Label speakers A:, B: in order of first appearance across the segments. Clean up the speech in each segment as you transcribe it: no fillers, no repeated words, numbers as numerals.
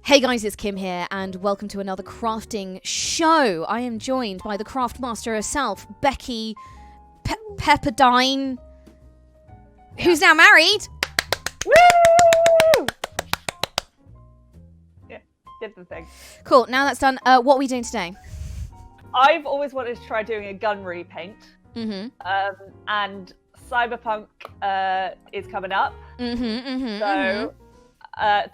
A: Hey guys, it's Kim here, and welcome to another crafting show. I am joined by the craft master herself, Becky Pepperdine, who's now married.
B: Woo! Yeah, did the thing.
A: Cool, now that's done. What are we doing today?
B: I've always wanted to try doing a gun repaint.
A: Mm-hmm.
B: And Cyberpunk is coming up. So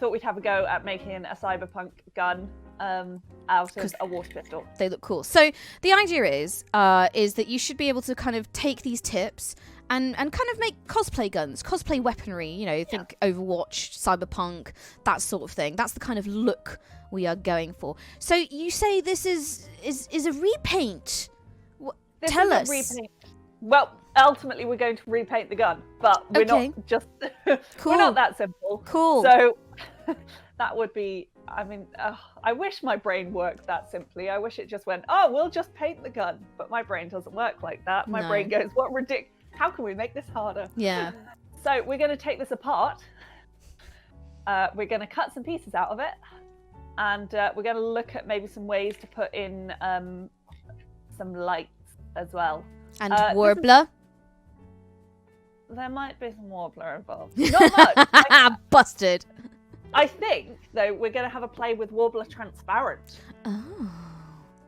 B: thought we'd have a go at making a Cyberpunk gun out of a water pistol.
A: They look cool. So the idea is that you should be able to kind of take these tips and kind of make cosplay guns, cosplay weaponry, you know, think Overwatch, Cyberpunk, that sort of thing. That's the kind of look we are going for. So you say this is a repaint. Tell us.
B: Repaint. Well, ultimately we're going to repaint the gun, but we're not just
A: Cool.
B: we're not that simple.
A: Cool.
B: So that would be, I mean, I wish my brain worked that simply. I wish it just went, oh, we'll just paint the gun. But my brain doesn't work like that. My brain goes, what ridiculous, how can we make this harder?
A: Yeah.
B: So we're going to take this apart. We're going to cut some pieces out of it. And we're going to look at maybe some ways to put in some lights as well.
A: And Warbler.
B: There might be some Warbler involved. Not much.
A: Busted.
B: I think, though, we're going to have a play with Warbler Transparent.
A: Oh.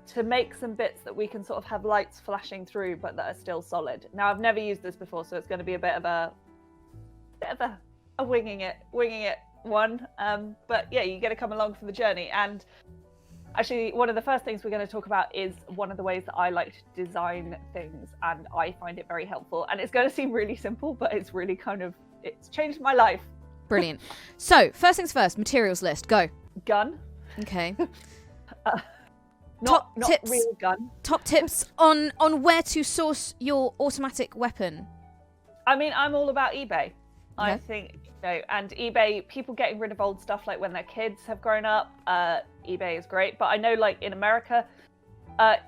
B: To make some bits that we can sort of have lights flashing through, but that are still solid. Now, I've never used this before, so it's going to be a bit of a winging it one. But yeah, you get to come along for the journey. And actually, one of the first things we're going to talk about is one of the ways that I like to design things, and I find it very helpful. And it's going to seem really simple, but it's really it's changed my life.
A: Brilliant. So, first things first, materials list, go.
B: Gun.
A: Okay.
B: Not
A: tips.
B: Real gun.
A: Top tips on where to source your automatic weapon.
B: I mean, I'm all about eBay.
A: Okay.
B: I think, and eBay, people getting rid of old stuff like when their kids have grown up, eBay is great. But I know, like in America,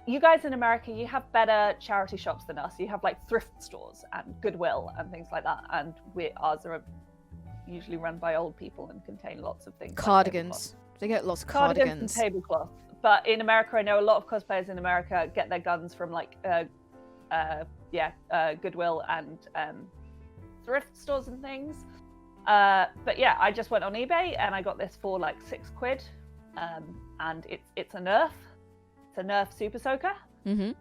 B: you guys in America, you have better charity shops than us. You have like thrift stores and Goodwill and things like that. And ours are usually run by old people and contain lots of things.
A: Cardigans. They get lots of cardigans.
B: And tablecloth. But in America, I know a lot of cosplayers in America get their guns from like, Goodwill and thrift stores and things. But yeah, I just went on eBay and I got this for like £6. And it's a NERF. It's a NERF Super Soaker.
A: Mm-hmm.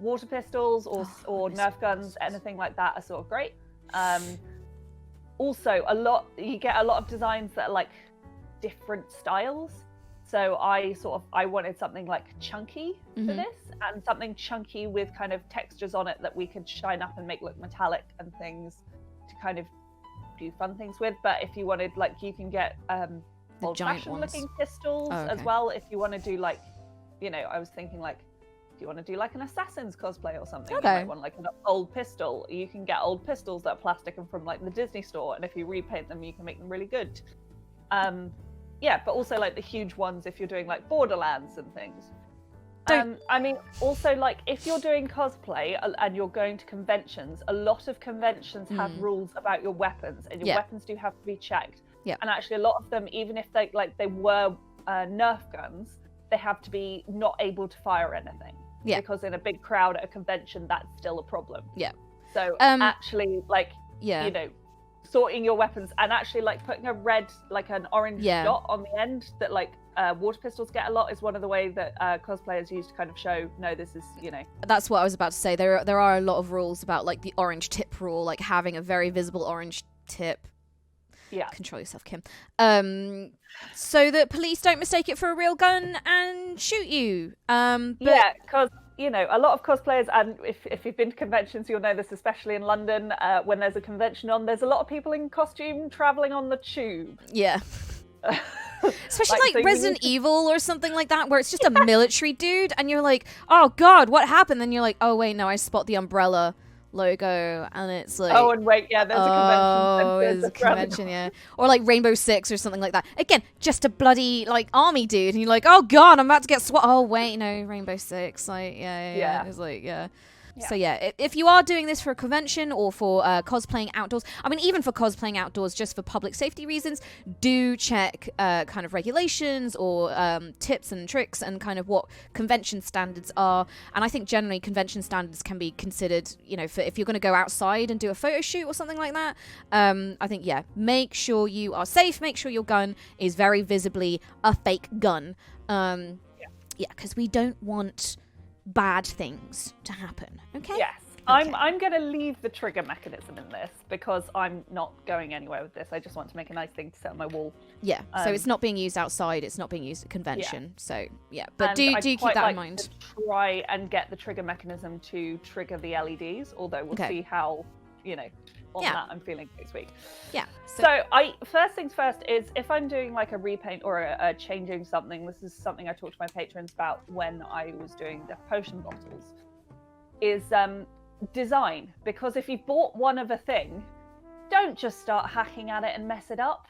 B: Water pistols or NERF guns, anything like that are sort of great. Also, you get a lot of designs that are like different styles. So I wanted something like chunky for this, and something chunky with kind of textures on it that we could shine up and make look metallic and things to kind of do fun things with. But if you wanted, like, you can get old-fashioned looking pistols as well. If you want to do like, I was thinking like, if you want to do like an assassin's cosplay or something, you might want like an old pistol. You can get old pistols that are plastic and from like the Disney store, and if you repaint them, you can make them really good. Yeah, but also like the huge ones if you're doing like Borderlands and things. I mean, also like if you're doing cosplay and you're going to conventions, a lot of conventions have rules about your weapons, and your weapons do have to be checked. Yeah. And actually, a lot of them, even if they were NERF guns, they have to be not able to fire anything. Yeah. Because in a big crowd at a convention, that's still a problem. Yeah. So actually, like, sorting your weapons and actually like putting a red, like an orange dot on the end that like water pistols get a lot is one of the ways that cosplayers use to kind of show, no, this is,
A: That's what I was about to say. There are a lot of rules about like the orange tip rule, like having a very visible orange tip. Yeah. Control yourself, Kim. So that police don't mistake it for a real gun and shoot you.
B: Yeah, because a lot of cosplayers, and if you've been to conventions, you'll know this, especially in London, when there's a convention on, there's a lot of people in costume traveling on the tube.
A: Yeah. Especially like Resident Evil or something like that, where it's just a military dude, and you're like, oh God, what happened? Then you're like, oh wait, no, I spot the umbrella logo, and it's like,
B: oh, and wait, yeah, there's a convention.
A: Oh, there's a convention, yeah. Or like Rainbow Six or something like that. Again, just a bloody like army dude, and you're like, oh God, I'm about to get SWAT. Oh wait, no, Rainbow Six, like, yeah. It's like, yeah. So yeah, if you are doing this for a convention or for cosplaying outdoors, I mean, even for cosplaying outdoors, just for public safety reasons, do check kind of regulations or tips and tricks and kind of what convention standards are. And I think generally convention standards can be considered, you know, for if you're going to go outside and do a photo shoot or something like that. I think, yeah, make sure you are safe. Make sure your gun is very visibly a fake gun. Yeah, because we don't want bad things to happen. Okay.
B: Yes.
A: Okay.
B: I'm going to leave the trigger mechanism in this because I'm not going anywhere with this. I just want to make a nice thing to set on my wall.
A: Yeah. So it's not being used outside. It's not being used at convention. Yeah. So yeah, but do keep that in mind.
B: To try and get the trigger mechanism to trigger the LEDs. Although we'll see how, you know, on that I'm feeling next week.
A: Yeah.
B: So first things first is if I'm doing like a repaint or a changing something, this is something I talked to my patrons about when I was doing the potion bottles, is design. Because if you've bought one of a thing, don't just start hacking at it and mess it up.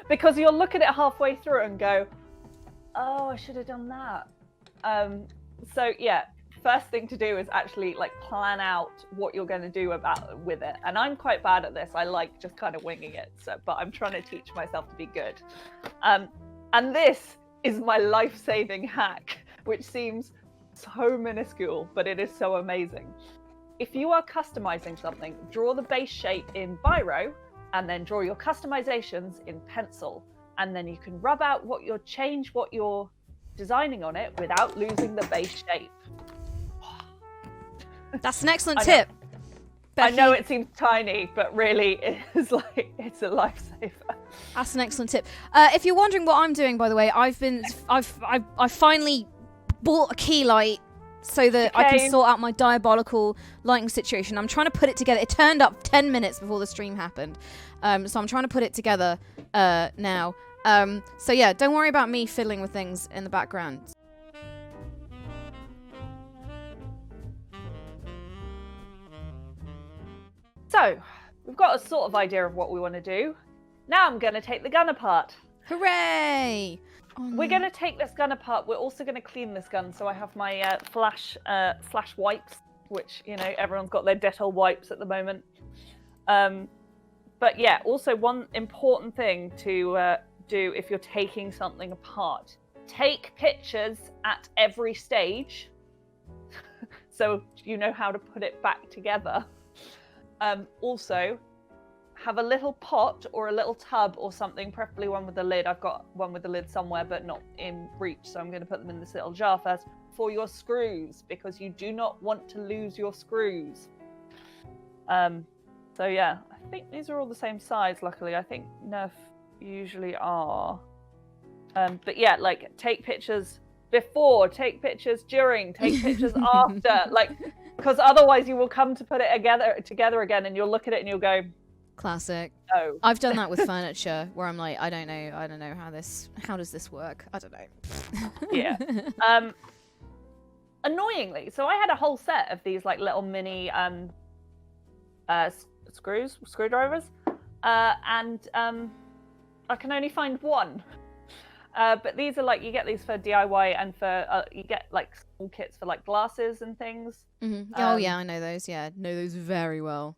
B: Because you'll look at it halfway through and go, oh, I should have done that. So yeah, first thing to do is actually like plan out what you're going to do with it. And I'm quite bad at this. I like just kind of winging it. But I'm trying to teach myself to be good. And this is my life-saving hack, which seems so minuscule, but it is so amazing. If you are customizing something, draw the base shape in biro and then draw your customizations in pencil. And then you can rub out what you're designing on it without losing the base shape.
A: That's an excellent tip.
B: I know it seems tiny, but really it's a lifesaver.
A: That's an excellent tip. If you're wondering what I'm doing, by the way, I finally bought a key light so that I can sort out my diabolical lighting situation. I'm trying to put it together. It turned up 10 minutes before the stream happened. So I'm trying to put it together now. So yeah, don't worry about me fiddling with things in the background.
B: So, we've got a sort of idea of what we want to do. Now I'm going to take the gun apart.
A: Hooray!
B: We're going to take this gun apart. We're also going to clean this gun. So I have my flash wipes, which, you know, everyone's got their Dettol wipes at the moment. But yeah, also one important thing to do if you're taking something apart. Take pictures at every stage so you know how to put it back together. Also, have a little pot or a little tub or something, preferably one with a lid. I've got one with a lid somewhere, but not in reach, so I'm going to put them in this little jar first for your screws, because you do not want to lose your screws. So yeah, I think these are all the same size, luckily. I think NERF usually are. But yeah, like, take pictures before, take pictures during, take pictures after, like, because otherwise you will come to put it together again and you'll look at it and you'll go,
A: classic.
B: Oh.
A: I've done that with furniture where I'm like, I don't know how does this work? I don't know.
B: Yeah. Annoyingly, so I had a whole set of these like little mini screwdrivers, and I can only find one. But these are like, you get these for DIY and for you get like small kits for like glasses and things.
A: Mm-hmm. Oh yeah, I know those. Yeah, know those very well.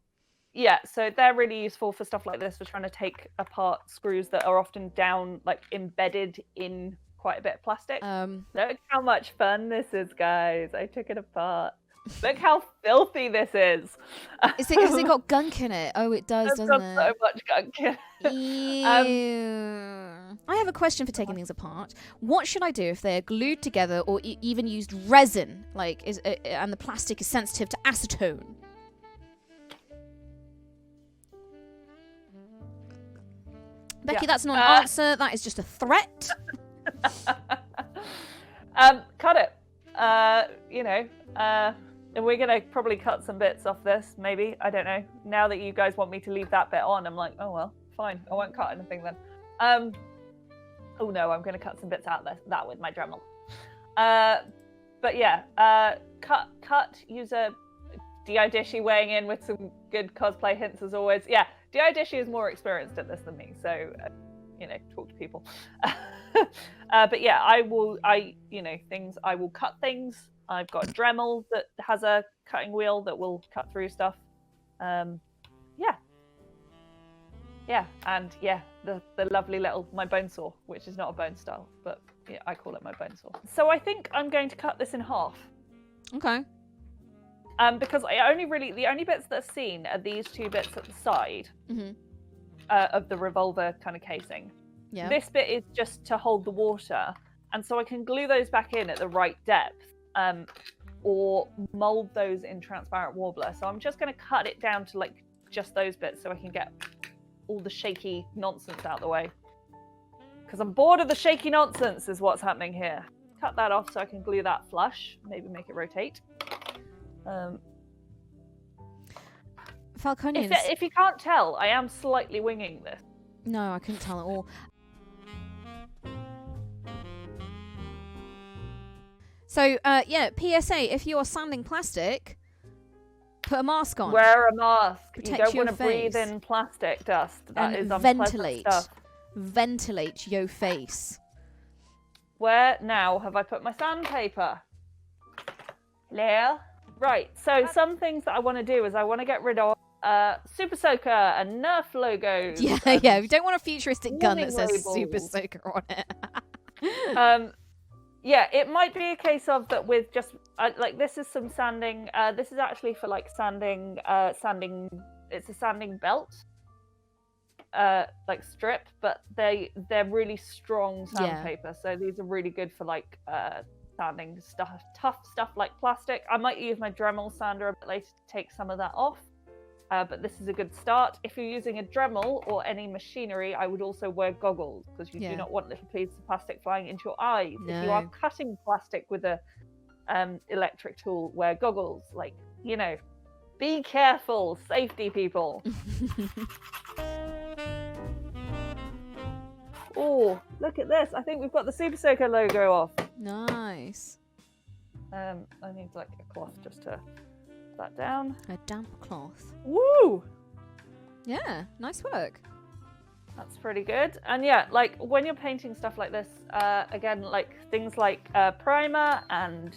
B: Yeah, so they're really useful for stuff like this, for trying to take apart screws that are often down, like embedded in quite a bit of plastic. Look how much fun this is, guys. I took it apart. Look how filthy this is.
A: Has it got gunk in it? Oh, it does, doesn't it?
B: So much gunk in it.
A: Ew. I have a question for taking things apart. What should I do if they're glued together or even used resin, like, and the plastic is sensitive to acetone? Becky, that's not an answer. That is just a threat.
B: Cut it. And we're gonna probably cut some bits off this, maybe. I don't know. Now that you guys want me to leave that bit on, I'm like, oh well, fine. I won't cut anything then. Oh no, I'm gonna cut some bits out of that with my Dremel. But yeah, cut. Use a DI Dishy weighing in with some good cosplay hints as always. Yeah, DI Dishy is more experienced at this than me, so talk to people. But yeah, I will cut things. I've got a Dremel that has a cutting wheel that will cut through stuff. And the lovely little my bone saw, which is not a bone style, but yeah, I call it my bone saw. So I think I'm going to cut this in half.
A: Okay.
B: Because the only bits that are seen are these two bits at the side of the revolver kind of casing.
A: Yeah.
B: This bit is just to hold the water, and so I can glue those back in at the right depth, or mold those in Transparent WORBLA. So I'm just going to cut it down to like just those bits so I can get all the shaky nonsense out of the way. Because I'm bored of the shaky nonsense is what's happening here. Cut that off so I can glue that flush, maybe make it rotate.
A: Falconians.
B: If you can't tell, I am slightly winging this.
A: No, I couldn't tell at all. So, PSA, if you are sanding plastic, put a mask on.
B: Wear a mask.
A: Protect
B: you don't
A: your
B: want to breathe
A: face.
B: in plastic dust. That is unpleasant
A: ventilate.
B: stuff.
A: Ventilate your face.
B: Where now have I put my sandpaper? Hello? Right, so some things that I want to do is I want to get rid of Super Soaker and NERF logos.
A: Yeah. We don't want a futuristic gun that says
B: labels.
A: Super Soaker on it.
B: Yeah, it might be a case of that with just like this is some sanding. This is actually for like sanding. It's a sanding belt, like strip, but they're really strong sandpaper. So these are really good for like sanding tough stuff like plastic. I might use my Dremel sander a bit later to take some of that off. But this is a good start. If you're using a Dremel or any machinery, I would also wear goggles because you do not want little pieces of plastic flying into your eyes.
A: No.
B: If you are cutting plastic with a electric tool, wear goggles. Like, be careful, safety people. Oh, look at this. I think we've got the Super Soaker logo off.
A: Nice.
B: I need like a cloth just to that down.
A: A damp cloth.
B: Woo!
A: Yeah, nice work.
B: That's pretty good. And yeah, like when you're painting stuff like this, again, like things like primer and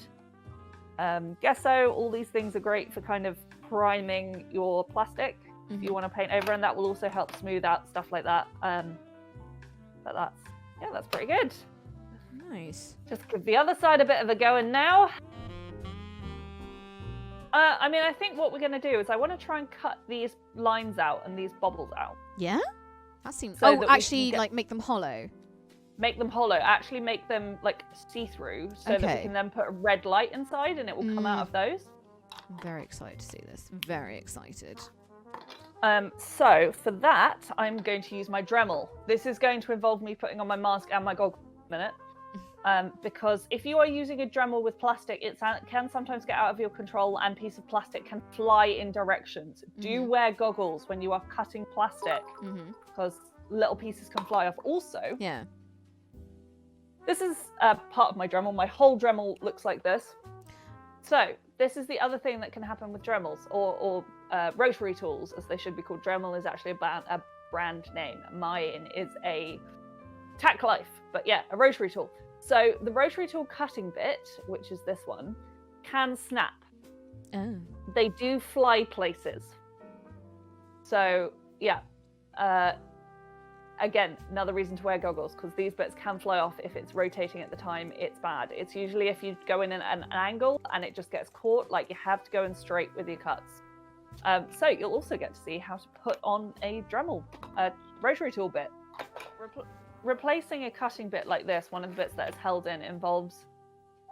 B: gesso, all these things are great for kind of priming your plastic if you want to paint over, and that will also help smooth out stuff like that. But that's pretty good.
A: Nice.
B: Just give the other side a bit of a go, and now. I think what we're going to do is I want to try and cut these lines out and these bubbles out.
A: Yeah? That seems...
B: So that
A: actually, like, make them hollow.
B: Make them hollow. Actually make them, like, see-through so that we can then put a red light inside and it will come out of those.
A: I'm very excited to see this. Very excited.
B: So, for that, I'm going to use my Dremel. This is going to involve me putting on my mask and my goggles in a minute. Because if you are using a Dremel with plastic, it can sometimes get out of your control and piece of plastic can fly in directions. Do wear goggles when you are cutting plastic because little pieces can fly off. Also, this is part of my Dremel. My whole Dremel looks like this. So this is the other thing that can happen with Dremels or rotary tools, as they should be called. Dremel is actually a brand name. Mine is a Tack Life, but yeah, a rotary tool. So the rotary tool cutting bit, which is this one, can snap.
A: Oh.
B: They do fly places. So yeah, again, another reason to wear goggles, because these bits can fly off if it's rotating at the time. It's bad. It's usually if you go in an angle and it just gets caught, like you have to go in straight with your cuts. So you'll also get to see how to put on a Dremel, rotary tool bit. Replacing a cutting bit like this, one of the bits that is held in, involves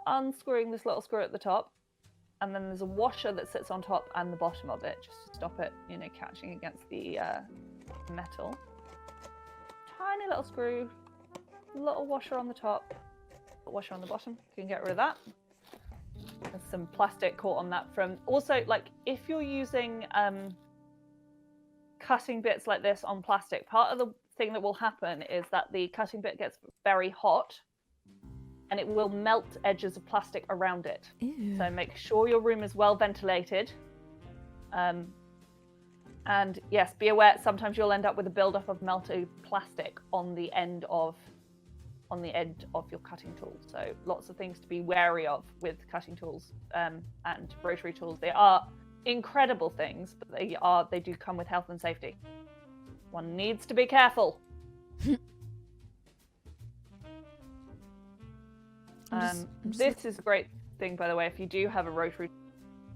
B: unscrewing this little screw at the top, and then there's a washer that sits on top and the bottom of it, just to stop it, catching against the metal. Tiny little screw, little washer on the top, washer on the bottom. You can get rid of that. There's some plastic caught on that from... Also, like, if you're using cutting bits like this on plastic, part of the thing that will happen is that the cutting bit gets very hot and it will melt edges of plastic around it.
A: Ew.
B: So make sure your room is well ventilated. And yes, be aware, sometimes you'll end up with a buildup of melted plastic on the end of on the end of your cutting tool. So lots of things to be wary of with cutting tools and rotary tools. They are incredible things, but they do come with health and safety. One needs to be careful. This is a great thing, by the way, if you do have a rotary,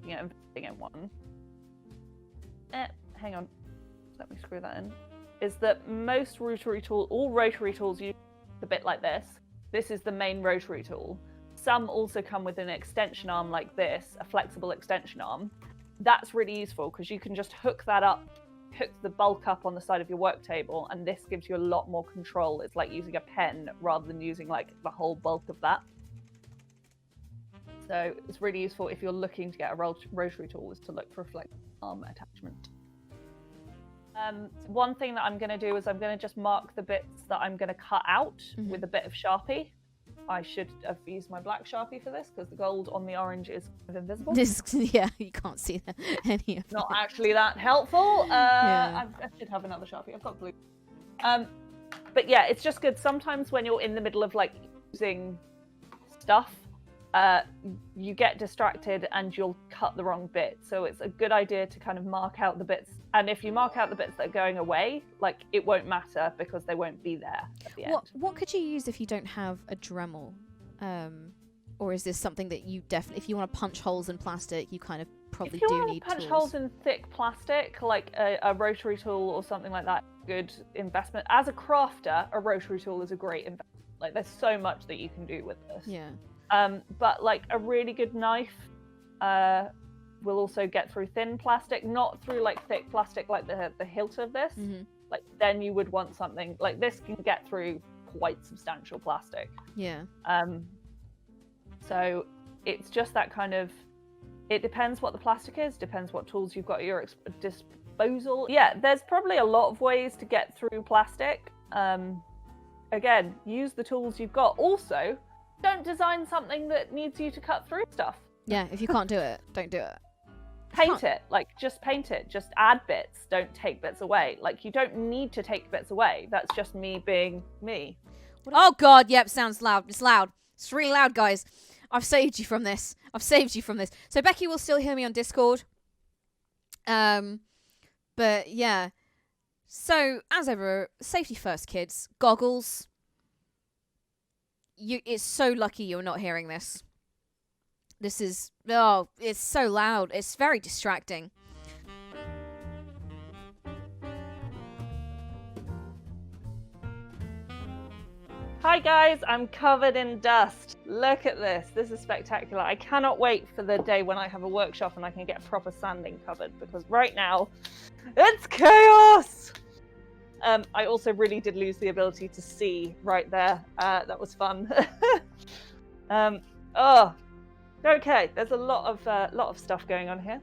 B: investing in one. Hang on, let me screw that in. Is that all rotary tools use a bit like this. This is the main rotary tool. Some also come with an extension arm like this, a flexible extension arm. That's really useful because you can just hook the bulk up on the side of your work table, and this gives you a lot more control. It's like using a pen rather than using like the whole bulk of that. So it's really useful if you're looking to get a rotary tool, is to look for a flexible arm attachment. One thing that I'm going to do is I'm going to just mark the bits that I'm going to cut out with a bit of Sharpie. I should have used my black Sharpie for this because the gold on the orange is kind of invisible.
A: Yeah, you can't see that any of it.
B: Not actually that helpful. I should have another Sharpie. I've got blue. But yeah, it's just good. Sometimes when you're in the middle of like using stuff, you get distracted and you'll cut the wrong bit. So it's a good idea to kind of mark out the bits. And if you mark out the bits that are going away, like it won't matter because they won't be there at the end.
A: What could you use if you don't have a Dremel? Or is this something that you definitely, if you want to punch holes in plastic, you kind of probably do need tools? If you want to punch holes
B: in thick plastic, like a rotary tool or something like that, good investment. As a crafter, a rotary tool is a great investment. Like there's so much that you can do with this.
A: Yeah.
B: But like a really good knife will also get through thin plastic, not through like thick plastic like the hilt of this. Like then you would want something like this can get through quite substantial plastic.
A: Yeah.
B: So it's just that kind of, it depends what the plastic is, depends what tools you've got at your disposal. Yeah, there's probably a lot of ways to get through plastic. Again, use the tools you've got. Also, don't design something that needs you to cut through stuff.
A: Yeah, if you can't do it, don't do it.
B: Paint it, like just paint it, just add bits, don't take bits away. Like you don't need to take bits away. That's just me being me.
A: Oh God, yep, sounds loud. It's loud. It's really loud, guys. I've saved you from this. So Becky will still hear me on Discord. But yeah. So as ever, safety first, kids. Goggles. It's so lucky you're not hearing this. This is, it's so loud. It's very distracting.
B: Hi guys, I'm covered in dust. Look at this. This is spectacular. I cannot wait for the day when I have a workshop and I can get proper sanding covered, because right now it's chaos. I also really did lose the ability to see right there. That was fun. Okay. There's a lot of stuff going on here.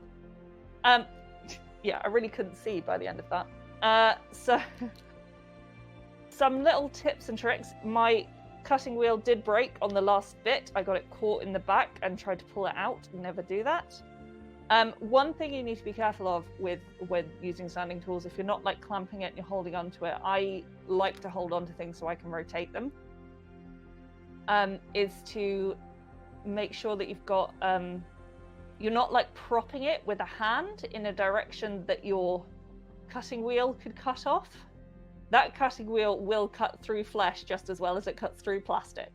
B: Yeah, I really couldn't see by the end of that. So some little tips and tricks. My cutting wheel did break on the last bit. I got it caught in the back and tried to pull it out. Never do that. One thing you need to be careful of when using sanding tools, if you're not like clamping it and you're holding onto it, I like to hold onto things so I can rotate them, is to make sure that you've got, you're not like propping it with a hand in a direction that your cutting wheel could cut off. That cutting wheel will cut through flesh just as well as it cuts through plastic.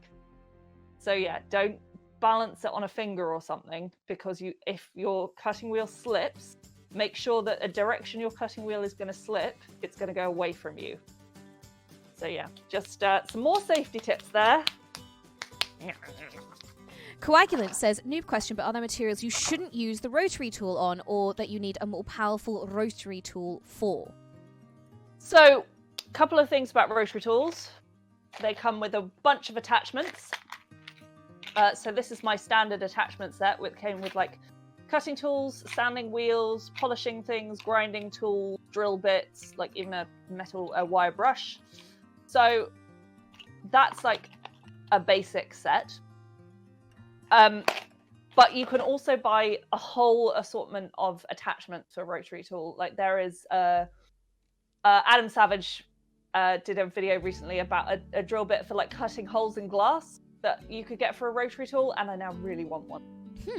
B: So yeah, don't balance it on a finger or something, because if your cutting wheel slips, make sure that a direction your cutting wheel is going to slip, it's going to go away from you. So yeah, just some more safety tips there.
A: Coagulant says, noob question, but are there materials you shouldn't use the rotary tool on, or that you need a more powerful rotary tool for?
B: So, a couple of things about rotary tools. They come with a bunch of attachments. So this is my standard attachment set, which came with like cutting tools, sanding wheels, polishing things, grinding tools, drill bits, like even a wire brush. So that's like a basic set. But you can also buy a whole assortment of attachments for a rotary tool. Like there is Adam Savage did a video recently about a drill bit for like cutting holes in glass that you could get for a rotary tool, and I now really want one.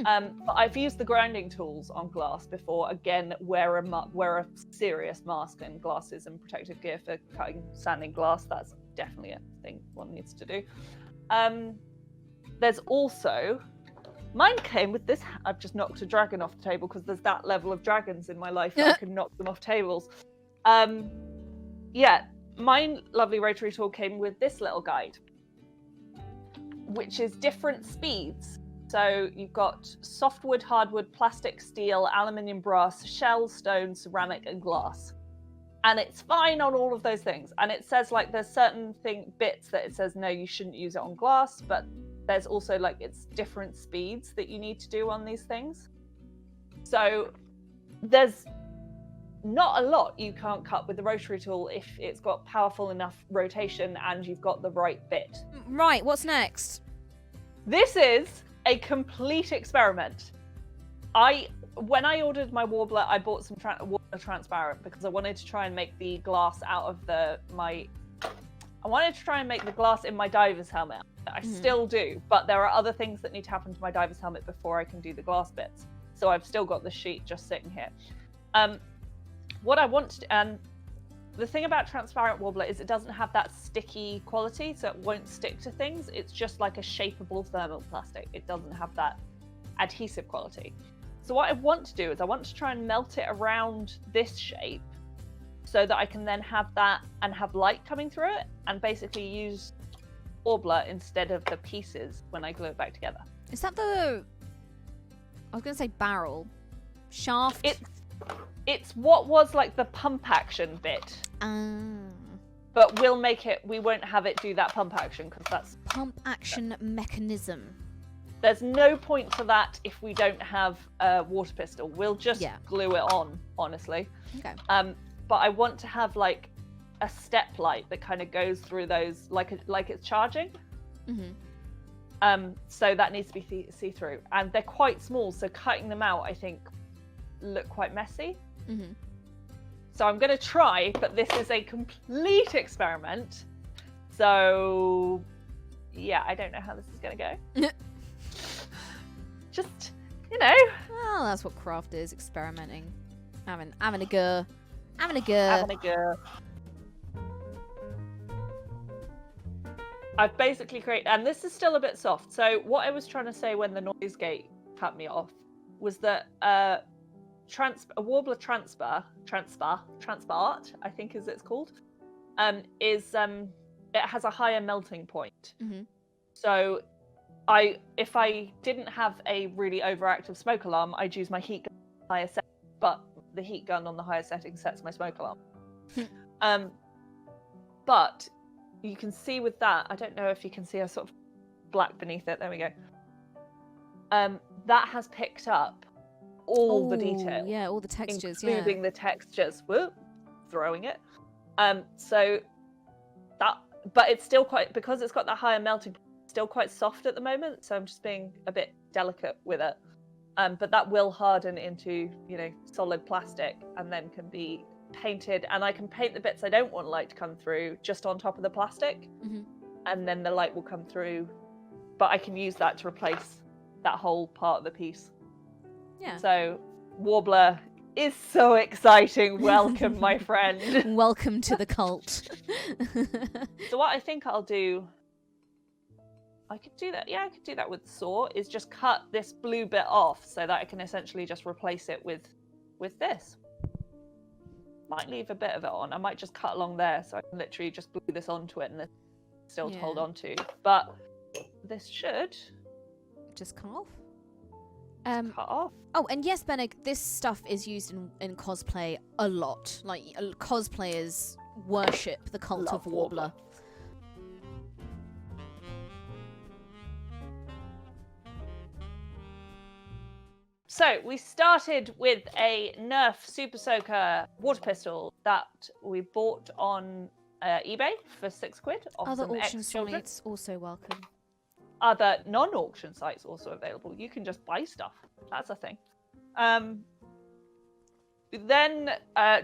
B: But I've used the grinding tools on glass before. Again, wear a serious mask and glasses and protective gear for cutting sanding glass. That's definitely a thing one needs to do. There's also, mine came with this. I've just knocked a dragon off the table because there's that level of dragons in my life that I can knock them off tables. Yeah, mine lovely rotary tool came with this little guide, which is different speeds. So you've got softwood, hardwood, plastic, steel, aluminium, brass, shell, stone, ceramic, and glass. And it's fine on all of those things. And it says like there's certain bits that it says no, you shouldn't use it on glass, but there's also like it's different speeds that you need to do on these things. So there's not a lot you can't cut with the rotary tool if it's got powerful enough rotation and you've got the right bit.
A: Right, what's next?
B: This is a complete experiment. When I ordered my Warbler, I bought some Warbler Transparent because I wanted to try and make the glass out of I wanted to try and make the glass in my diver's helmet. I still do, but there are other things that need to happen to my diver's helmet before I can do the glass bits. So I've still got the sheet just sitting here. What I want to, and the thing about Transparent Warbler is it doesn't have that sticky quality, so it won't stick to things. It's just like a shapeable thermal plastic. It doesn't have that adhesive quality. So what I want to do is I want to try and melt it around this shape so that I can then have that and have light coming through it and basically use Warbler instead of the pieces when I glue it back together.
A: Is that the, I was going to say barrel, shaft?
B: It's what was like the pump action bit. But we won't have it do that pump action because that's...
A: Pump action mechanism.
B: There's no point to that if we don't have a water pistol. We'll just glue it on, honestly.
A: Okay.
B: But I want to have like a step light that kind of goes through those, like it's charging. So that needs to be see-through. And they're quite small, so cutting them out, I think, look quite messy. So I'm going to try, but this is a complete experiment. So, yeah, I don't know how this is going to go. Just, you know.
A: Well, that's what craft is, experimenting. Having a go.
B: Having a go. I've basically created, and this is still a bit soft. So what I was trying to say when the noise gate cut me off was that a Warbler Transpart, I think is it's called, it has a higher melting point. So if I didn't have a really overactive smoke alarm, I'd use my heat gun on the higher setting, but the heat gun on the higher setting sets my smoke alarm. But you can see with that, I don't know if you can see a sort of black beneath it. There we go. That has picked up all the detail.
A: Yeah, all the textures,
B: including the textures. Whoop, throwing it. So that, but it's still quite, because it's got that higher melting point, it's still quite soft at the moment. So I'm just being a bit delicate with it. But that will harden into, you know, solid plastic and then can be painted. And I can paint the bits I don't want light to come through just on top of the plastic. And then the light will come through. But I can use that to replace that whole part of the piece.
A: Yeah.
B: So Warbler is so exciting. Welcome, my friend.
A: Welcome to the cult.
B: So what I think I'll do, I could do that. Yeah, I could do that with saw, is just cut this blue bit off so that I can essentially just replace it with this. Might leave a bit of it on. I might just cut along there so I can literally just glue this onto it and it's still to hold on to. But this should
A: just come off.
B: Cut off.
A: Oh, and yes, Bennig, this stuff is used in cosplay a lot. Like, cosplayers worship the cult of Warbler.
B: So we started with a NERF Super Soaker water pistol that we bought on eBay for £6 off
A: Other
B: some
A: auction
B: ex-children.
A: sites also welcome.
B: Other non-auction sites also available. You can just buy stuff. That's a thing. Then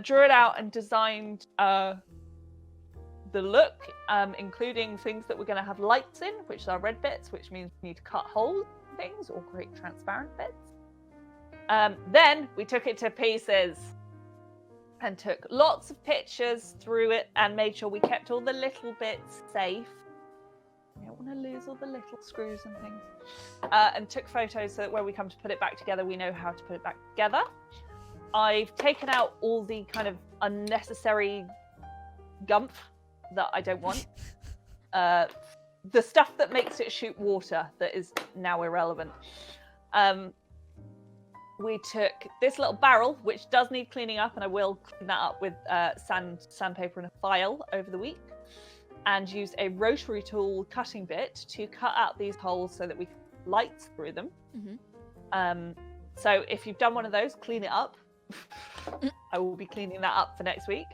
B: drew it out and designed the look, including things that we're going to have lights in, which are red bits, which means we need to cut holes in things or create transparent bits. Then we took it to pieces and took lots of pictures through it and made sure we kept all the little bits safe. You don't want to lose all the little screws and things. And took photos so that when we come to put it back together, we know how to put it back together. I've taken out all the kind of unnecessary gumph that I don't want. The stuff that makes it shoot water that is now irrelevant. We took this little barrel, which does need cleaning up, and I will clean that up with sandpaper and a file over the week, and use a rotary tool cutting bit to cut out these holes so that we can light through them. So if you've done one of those, clean it up. I will be cleaning that up for next week.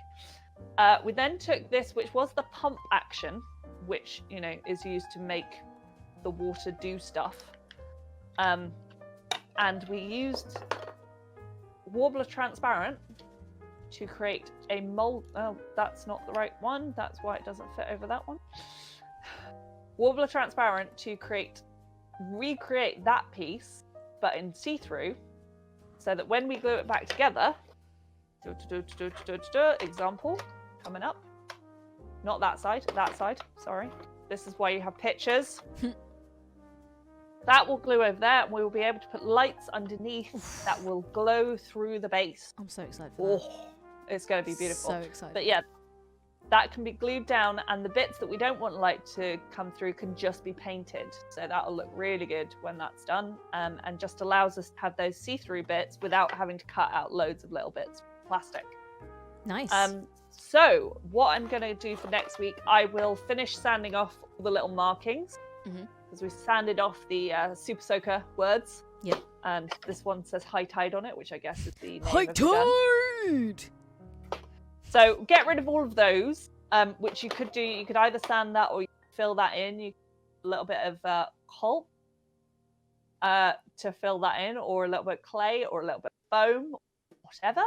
B: We then took this, which was the pump action, which, you know, is used to make the water do stuff. And we used WORBLA Transparent to create a mold. Oh, that's not the right one. That's why it doesn't fit over that one. WORBLA Transparent to recreate that piece, but in see-through, so that when we glue it back together, example coming up. Not that side, sorry. This is why you have pictures. That will glue over there, and we will be able to put lights underneath that will glow through the base.
A: I'm so excited for that.
B: It's going to be beautiful.
A: So excited.
B: But yeah, that can be glued down, and the bits that we don't want light to come through can just be painted. So that'll look really good when that's done, and just allows us to have those see-through bits without having to cut out loads of little bits of plastic.
A: Nice.
B: So what I'm going to do for next week, I will finish sanding off all the little markings. Because we sanded off the Super Soaker words.
A: Yep.
B: And this one says High Tide on it, which I guess is the name
A: High
B: of the gun.
A: Tide!
B: So get rid of all of those, which you could do. You could either sand that or you could fill that in. You a little bit of pulp to fill that in, or a little bit of clay, or a little bit of foam, whatever.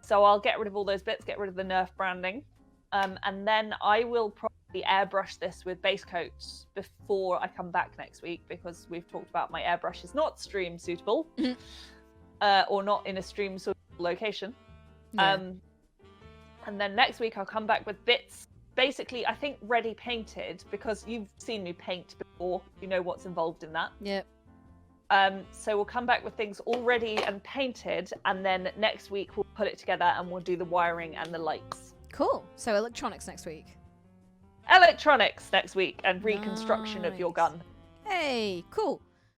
B: So I'll get rid of all those bits, get rid of the NERF branding. And then I will probably airbrush this with base coats before I come back next week, because we've talked about my airbrush is not stream suitable, or not in a stream suitable location. Yeah. And then next week I'll come back with bits, basically I think ready painted, because you've seen me paint before, you know what's involved in that.
A: Yep.
B: So we'll come back with things already and painted, and then next week we'll put it together and we'll do the wiring and the lights.
A: Cool. So electronics next week.
B: Electronics next week, and reconstruction of your gun.
A: Hey, cool.